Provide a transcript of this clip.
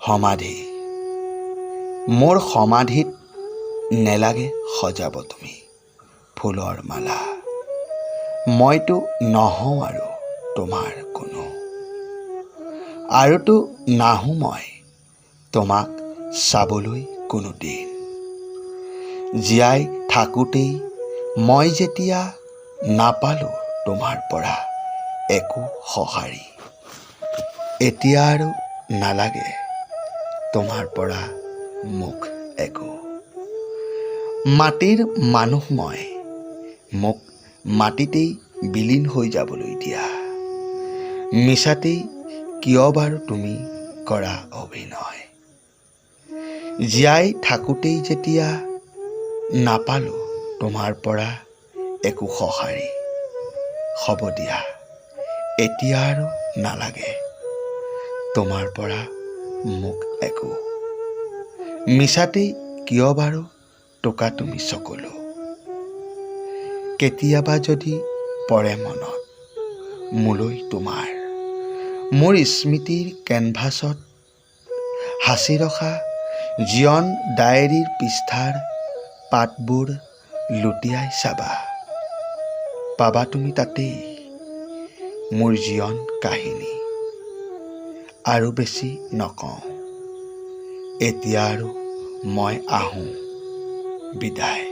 সমাধি মোৰ সমাধিত নেলাগে সজাব তুমি ফুলৰ মালা। মইতো নহওঁ আৰু তোমাৰ কোনো, আৰুতো নাহোঁ মই তোমাক চাবলৈ কোনোদিন। জীয়াই থাকোঁতেই মই যেতিয়া নাপালোঁ তোমাৰ পৰা একো সঁহাৰি, এতিয়া আৰু নালাগে তোমাৰ পৰা মোক একো। মাটিৰ মানুহ মই, মোক মাটিতেই বিলীন হৈ যাবলৈ দিয়া। মিছাতেই কিয় বাৰু তুমি কৰা অভিনয়। জীয়াই থাকোঁতেই যেতিয়া নাপালোঁ তোমাৰ পৰা একো সঁহাৰি, হ'ব দিয়া এতিয়া আৰু নালাগে তোমাৰ পৰা মোক একো। মিছাতেই কিয় বাৰু টকা তুমি চকুলো। কেতিয়াবা যদি পৰে মনত মোলৈ তোমাৰ, মোৰ স্মৃতিৰ কেনভাছত সাঁচি ৰখা জীৱন ডায়েৰীৰ পৃষ্ঠাৰ পাতবোৰ লুটিয়াই চাবা, পাবা তুমি তাতেই মোৰ জীৱন কাহিনী। আৰু বেছি নকওঁ, এতিয়া আৰু মই আহোঁ, বিদায়।